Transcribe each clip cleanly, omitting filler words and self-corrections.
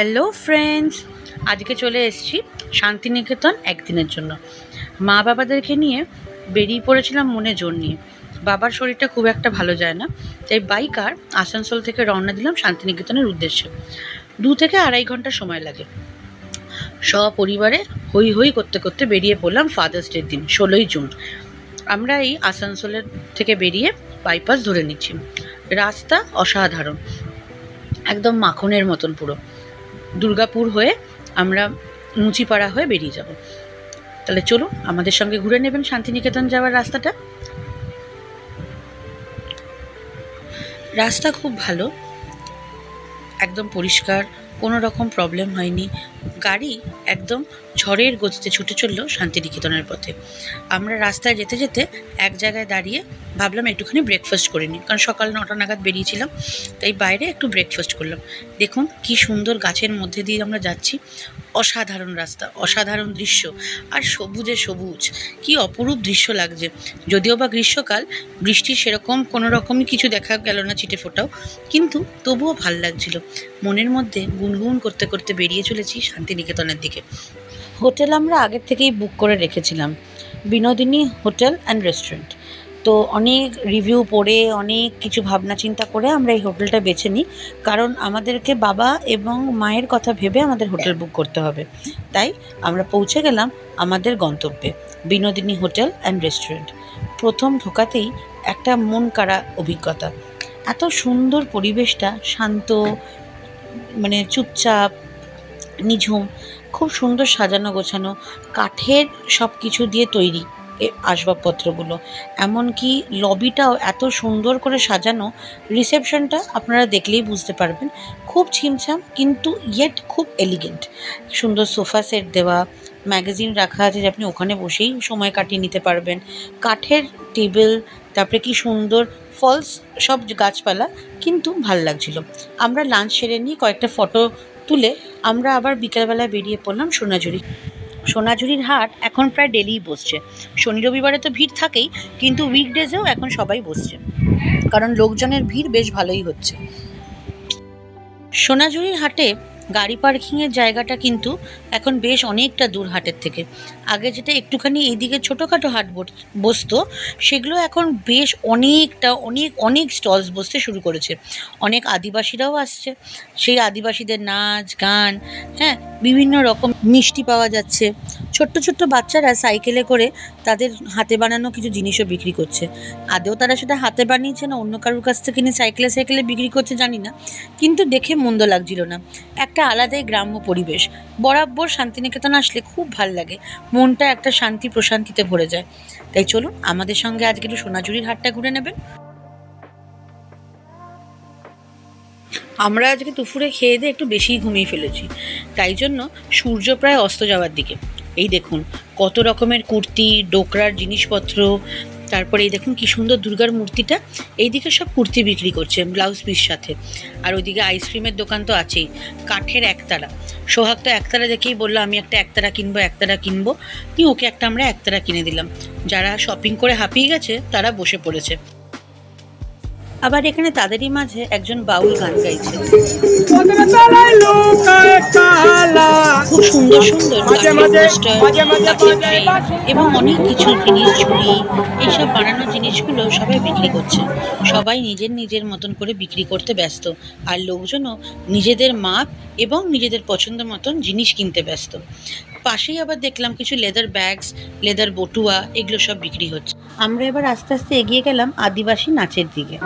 Hello friends, আজকে চলে এসেছি শান্তিনিকেতন একদিনের জন্য। মা বাবাদেরকে নিয়ে বেরিয়ে পড়েছিলাম মনে জোর নিয়ে। বাবার শরীরটা খুব একটা ভালো যায় না, তাই বাইক আর আসানসোল থেকে রওনা দিলাম শান্তিনিকেতনের উদ্দেশ্যে। 2 থেকে 2.5 ঘন্টা সময় লাগে। সপরিবারে হই হই করতে করতে বেরিয়ে পড়লাম ফাদার্স ডের দিন 16ই জুন। আমরা এই আসানসোলের থেকে বেরিয়ে বাইপাস ধরে নিচ্ছি। রাস্তা অসাধারণ, একদম মাখনের মতন পুরো। দুর্গাপুর হয়ে আমরা মুচিপাড়া হয়ে বেরিয়ে যাব। তাহলে চলুন, আমাদের সঙ্গে ঘুরে নেবেন শান্তিনিকেতন যাওয়ার রাস্তাটা। রাস্তা খুব ভালো, একদম পরিষ্কার, কোনো রকম প্রবলেম হয়নি। গাড়ি একদম ঝড়ের গতিতে ছুটে চললো শান্তিনিকেতনের পথে। আমরা রাস্তায় যেতে যেতে এক জায়গায় দাঁড়িয়ে ভাবলাম একটুখানি ব্রেকফাস্ট করে নিই, কারণ সকাল 9টা নাগাদ বেরিয়েছিলাম, তাই বাইরে একটু ব্রেকফাস্ট করলাম। দেখুন কি সুন্দর গাছের মধ্যে দিয়ে আমরা যাচ্ছি, অসাধারণ রাস্তা, অসাধারণ দৃশ্য, আর সবুজে সবুজ, কি অপরূপ দৃশ্য লাগছে। যদিও বা গ্রীষ্মকাল, বৃষ্টি সেরকম কোনো রকমই কিছু দেখা গেল না ছিটে ফোটাও, কিন্তু তবুও ভাল লাগছিল। মনের মধ্যে গুনগুন করতে করতে বেরিয়ে চলেছি শান্তিনিকেতনের দিকে। হোটেল আমরা আগের থেকেই বুক করে রেখেছিলাম, বিনোদিনী হোটেল অ্যান্ড রেস্টুরেন্ট। তো অনেক রিভিউ পড়ে, অনেক কিছু ভাবনা চিন্তা করে আমরা এই হোটেলটা বেছে নিই, কারণ আমাদেরকে বাবা এবং মায়ের কথা ভেবে আমাদের হোটেল বুক করতে হবে। তাই আমরা পৌঁছে গেলাম আমাদের গন্তব্যে, বিনোদিনী হোটেল অ্যান্ড রেস্টুরেন্ট। প্রথম ঢোকাতেই একটা মন কাড়া অভিজ্ঞতা। এত সুন্দর পরিবেশটা, শান্ত, মানে চুপচাপ, নিঝুম, খুব সুন্দর সাজানো গোছানো, কাঠের সব কিছু দিয়ে তৈরি আসবাবপত্রগুলো। এমনকি লবিটাও এত সুন্দর করে সাজানো। রিসেপশনটা আপনারা দেখলেই বুঝতে পারবেন, খুব ছিমছাম কিন্তু ইয়েট খুব এলিগেন্ট। সুন্দর সোফা সেট দেওয়া, ম্যাগাজিন রাখা আছে যে আপনি ওখানে বসেই সময় কাটিয়ে নিতে পারবেন। কাঠের টেবিল, তারপরে কি সুন্দর ফলস সব গাছপালা, কিন্তু ভাল লাগছিল। আমরা লাঞ্চ সেরে নিয়ে কয়েকটা ফটো তুলে আমরা আবার বিকেলবেলায় বেরিয়ে পড়লাম সোনাঝুরি। সোনাঝুরির হাট এখন প্রায় ডেলিই বসছে। শনি রবিবারে তো ভিড় থাকেই, কিন্তু উইকডেজেও এখন সবাই বসছে, কারণ লোকজনের ভিড় বেশ ভালোই হচ্ছে। সোনাঝুরির হাটে গাড়ি পার্কিংয়ের জায়গাটা কিন্তু এখন বেশ অনেকটা দূর হাটের থেকে। আগে যেটা একটুখানি এইদিকে ছোটোখাটো হাট বসতো, সেগুলো এখন বেশ অনেকটা অনেক স্টলস বসতে শুরু করেছে। অনেক আদিবাসীরাও আসছে, সেই আদিবাসীদের নাচ গান, হ্যাঁ, বিভিন্ন রকম মিষ্টি পাওয়া যাচ্ছে। ছোট্ট ছোট্ট বাচ্চারা সাইকেলে করে তাদের হাতে বানানো কিছু জিনিসও বিক্রি করছে। আদেও তারা সেটা হাতে বানিয়েছে না অন্য কারোর কাছ থেকে কিনে সাইকেলে বিক্রি করছে জানি না, কিন্তু দেখে মন্দ লাগছিল না। একটা আলাদাই গ্রাম্য পরিবেশ। বরাবর শান্তিনিকেতন আসলে খুব ভাল লাগে, মনটা একটা শান্তি প্রশান্তিতে ভরে যায়। তাই চলুন, আমাদের সঙ্গে আজকে একটু সোনাঝুরির হাটটা ঘুরে নেবেন। আমরা আজকে দুপুরে খেয়ে দিয়ে একটু বেশিই ঘুমিয়ে ফেলেছি, তাই জন্য সূর্য প্রায় অস্ত যাওয়ার দিকে। এই দেখুন কত রকমের কুর্তি, ডোকরার জিনিসপত্র, তারপরে এই দেখুন কি সুন্দর দুর্গার মূর্তিটা। এইদিকে সব কুর্তি বিক্রি করছে ব্লাউজ পিস সাথে, আর ওইদিকে আইসক্রিমের দোকান তো আছেই। কাঠের একতারা, সোহাগ তো একতারা দেখেই বললো আমি একটা একতারা কিনবো। ওকে আমরা একতারা কিনে দিলাম। যারা শপিং করে হাঁপিয়ে গেছে তারা বসে পড়েছে। আবার এখানে তাদেরই মাঝে একজন বাউল গান গাইছে। খুব সুন্দর সুন্দর এবং অনেক কিছু জিনিস, ঝুড়ি, এইসব বানানো জিনিসগুলো সবাই বিক্রি করছে। সবাই নিজের মতন করে বিক্রি করতে ব্যস্ত, আর লোকজনও নিজেদের মাপ এবং নিজেদের পছন্দ মতন জিনিস কিনতে ব্যস্ত। পাশেই আবার দেখলাম কিছু লেদার ব্যাগস, লেদার বটুয়া, এগুলো সব বিক্রি হচ্ছে। আমরা এবার আস্তে আস্তে এগিয়ে গেলাম আদিবাসী নাচের দিকে।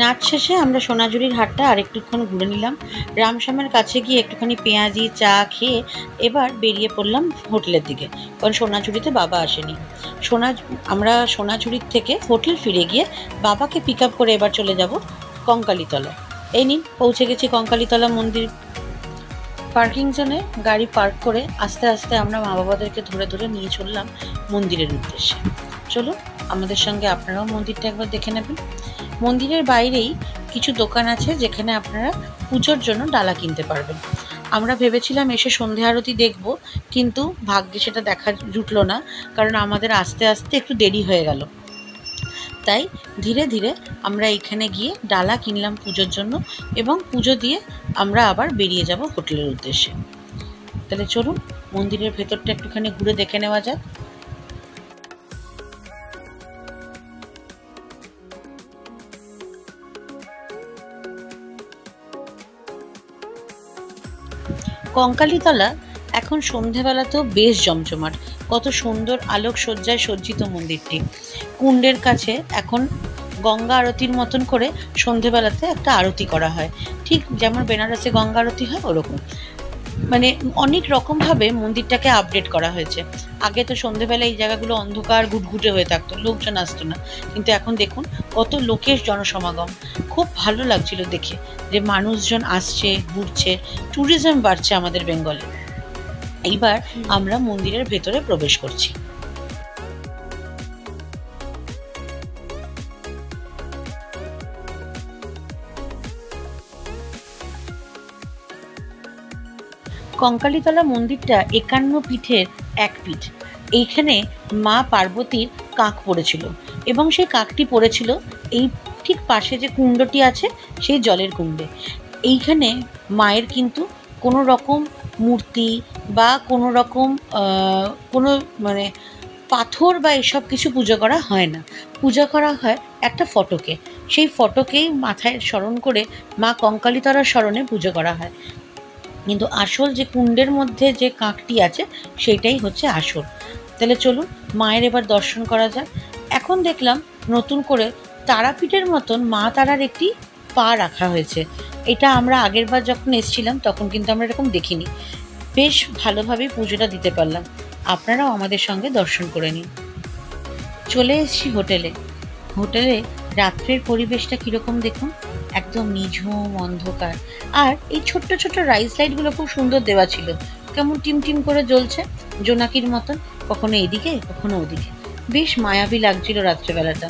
নাচ শেষে আমরা সোনাঝুরির হাটটা আরেকটুক্ষণ ঘুরে নিলাম। রামশ্যামের কাছে গিয়ে একটুখানি পেঁয়াজি চা খেয়ে এবার বেরিয়ে পড়লাম হোটেলের দিকে, কারণ সোনাঝুরিতে বাবা আসেনি। আমরা সোনাঝুরির থেকে হোটেল ফিরে গিয়ে বাবাকে পিক আপ করে এবার চলে যাব কঙ্কালীতলা। এই নিন, পৌঁছে গেছি কঙ্কালীতলা মন্দির। পার্কিং জোনে গাড়ি পার্ক করে আস্তে আস্তে আমরা মা বাবাদেরকে ধরে ধরে নিয়ে চললাম মন্দিরের উদ্দেশ্যে। চলুন আমাদের সঙ্গে আপনারাও মন্দিরটা একবার দেখে নেবেন। মন্দিরের বাইরেই কিছু দোকান আছে যেখানে আপনারা পুজোর জন্য ডালা কিনতে পারবেন। আমরা ভেবেছিলাম এসে সন্ধে আরতি দেখব, কিন্তু ভাগ্যে সেটা দেখা জুটলো না, কারণ আমাদের আস্তে আস্তে একটু দেরি হয়ে গেল। তাই ধীরে ধীরে আমরা এখানে গিয়ে ডালা কিনলাম পুজোর জন্য, এবং পুজো দিয়ে আমরা আবার বেরিয়ে যাব হোটেলের উদ্দেশ্যে। তাহলে চলুন মন্দিরের ভেতরটা একটুখানি ঘুরে দেখে নেওয়া যাক। কঙ্কালীতলা এখন সন্ধেবেলাতেও বেশ জমজমাট। কত সুন্দর আলোকসজ্জায় সজ্জিত মন্দিরটি। কুণ্ডের কাছে এখন গঙ্গা আরতির মতন করে সন্ধেবেলাতে একটা আরতি করা হয়, ঠিক যেমন বেনারসে গঙ্গা আরতি হয় ওরকম। মানে অনেক রকমভাবে মন্দিরটাকে আপডেট করা হয়েছে। আগে তো সন্ধেবেলা এই জায়গাগুলো অন্ধকার ঘুটঘুটে হয়ে থাকতো, লোকজন আসতো না, কিন্তু এখন দেখুন কত লোকের জনসমাগম। খুব ভালো লাগছিল দেখে যে মানুষজন আসছে, ঘুরছে, ট্যুরিজম বাড়ছে আমাদের বেঙ্গলে। এইবার আমরা মন্দিরের ভেতরে প্রবেশ করছি। কঙ্কালীতলা মন্দিরটা 51 পীঠের এক পীঠ। এইখানে মা পার্বতীর কাক পড়েছিল, এবং সেই কাকটি পড়েছিল এই ঠিক পাশে যে কুণ্ডটি আছে সেই জলের কুণ্ডে। এইখানে মায়ের কিন্তু কোনো রকম মূর্তি বা কোনো রকম কোনো মানে পাথর বা এসব কিছু পুজো করা হয় না। পূজা করা হয় একটা ফটোকে। সেই ফটোকেই মাথায় স্মরণ করে মা কঙ্কালীতলার স্মরণে পুজো করা হয়। কিন্তু আসল যে কুণ্ডের মধ্যে যে কাকটি আছে সেটাই হচ্ছে আসল। তাহলে চলুন মায়ের এবার দর্শন করা যাক। এখন দেখলাম নতুন করে তারাপীঠের মতন মা তারার একটি পা রাখা হয়েছে। এটা আমরা আগের বার যখন এসেছিলাম তখন কিন্তু আমরা এরকম দেখিনি। বেশ ভালোভাবেই পুজোটা দিতে পারলাম। আপনারাও আমাদের সঙ্গে দর্শন করে নিন। চলে এসেছি হোটেলে রাত্রের পরিবেশটা কীরকম দেখুন, একদম নিঝুম অন্ধকার। আর এই ছোট্ট ছোট্ট রাইস লাইটগুলো খুব সুন্দর দেওয়া ছিল, কেমন টিম টিম করে জ্বলছে জোনাকির মতন, কখনো এদিকে কখনো ওদিকে। বেশ মায়াবী লাগছিল রাত্রেবেলাটা।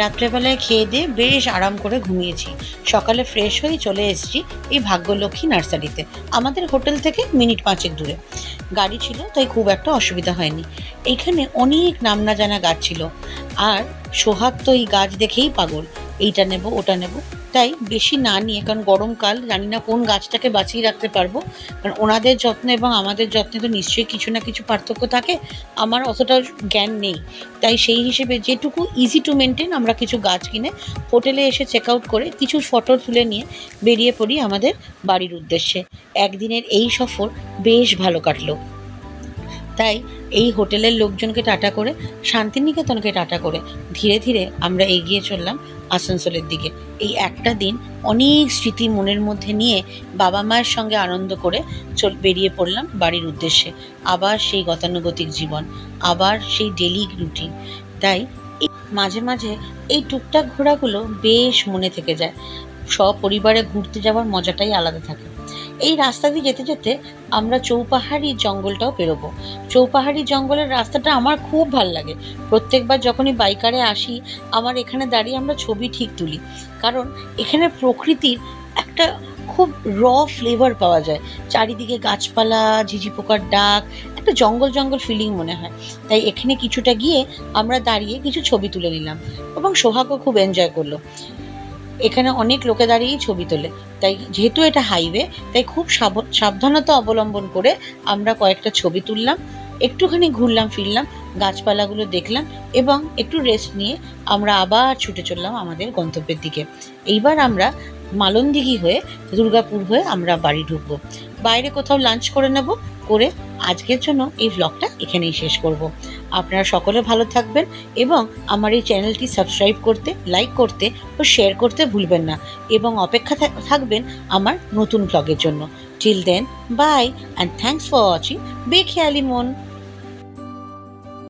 রাত্রেবেলায় খেয়ে দিয়ে বেশ আরাম করে ঘুমিয়েছি। সকালে ফ্রেশ হয়ে চলে এসেছি এই ভাগ্যলক্ষ্মী নার্সারিতে, আমাদের হোটেল থেকে মিনিট 5 দূরে। গাড়ি ছিল তাই খুব একটা অসুবিধা হয়নি। এইখানে অনেক নাম না জানা গাছ ছিল, আর সোহাগ তো এই গাছ দেখেই পাগল, এইটা নেব ওটা নেব। তাই বেশি না নিয়ে, কারণ গরমকাল, জানি না কোন গাছটাকে বাঁচিয়ে রাখতে পারবো, কারণ ওনাদের যত্ন এবং আমাদের যত্নে তো নিশ্চয়ই কিছু না কিছু পার্থক্য থাকে। আমার অতটা জ্ঞান নেই, তাই সেই হিসেবে যেটুকু ইজি টু মেনটেন আমরা কিছু গাছ কিনে হোটেলে এসে চেক আউট করে কিছু ফটো তুলে নিয়ে বেরিয়ে পড়ি আমাদের বাড়ির উদ্দেশ্যে। একদিনের এই সফর বেশ ভালো কাটলো। তাই এই হোটেলের লোকজনকে টাটা করে, শান্তিনিকেতনকে টাটা করে ধীরে ধীরে আমরা এগিয়ে চললাম আসানসোলের দিকে। এই একটা দিন অনেক স্মৃতি মনের মধ্যে নিয়ে বাবা মায়ের সঙ্গে আনন্দ করে বেরিয়ে পড়লাম বাড়ির উদ্দেশ্যে। আবার সেই গতানুগতিক জীবন, আবার সেই ডেলি রুটিন। তাই মাঝে মাঝে এই টুকটাক ঘোরাগুলো বেশ মনে থেকে যায়। সপরিবারে ঘুরতে যাওয়ার মজাটাই আলাদা থাকে। এই রাস্তা দিয়ে যেতে যেতে আমরা চৌপাহাড়ি জঙ্গলটাও পেরোবো। চৌপাহাড়ি জঙ্গলের রাস্তাটা আমার খুব ভালো লাগে। প্রত্যেকবার যখনই বাইকারে আসি আমার এখানে দাঁড়িয়ে আমরা ছবি ঠিক তুলি, কারণ এখানে প্রকৃতির একটা খুব ফ্লেভার পাওয়া যায়। চারিদিকে গাছপালা, ঝিঝি পোকার ডাক, একটা জঙ্গল জঙ্গল ফিলিং মনে হয়। তাই এখানে কিছুটা গিয়ে আমরা দাঁড়িয়ে কিছু ছবি তুলে নিলাম, এবং সোহাগও খুব এনজয় করলো। এখানে অনেক লোকে দাঁড়িয়েই ছবি তোলে, তাই যেহেতু এটা হাইওয়ে, তাই খুব সাবধানতা অবলম্বন করে আমরা কয়েকটা ছবি তুললাম, একটুখানি ঘুরলাম ফিরলাম, গাছপালাগুলো দেখলাম এবং একটু রেস্ট নিয়ে আমরা আবার ছুটে চললাম আমাদের গন্তব্যের দিকে। এইবার আমরা মালনদিঘি হয়ে দুর্গাপুর হয়ে আমরা বাড়ি ঢুকবো। বাইরে কোথাও লাঞ্চ করে নেব, করে আজকের জন্য এই ভ্লগটা এখানেই শেষ করব। আপনারা সকলে ভালো থাকবেন এবং আমার এই চ্যানেলটি সাবস্ক্রাইব করতে, লাইক করতে ও শেয়ার করতে ভুলবেন না এবং অপেক্ষা থাকবেন আমার নতুন ভ্লগের জন্য। Till then, bye and thanks for watching বেখেয়ালি মন।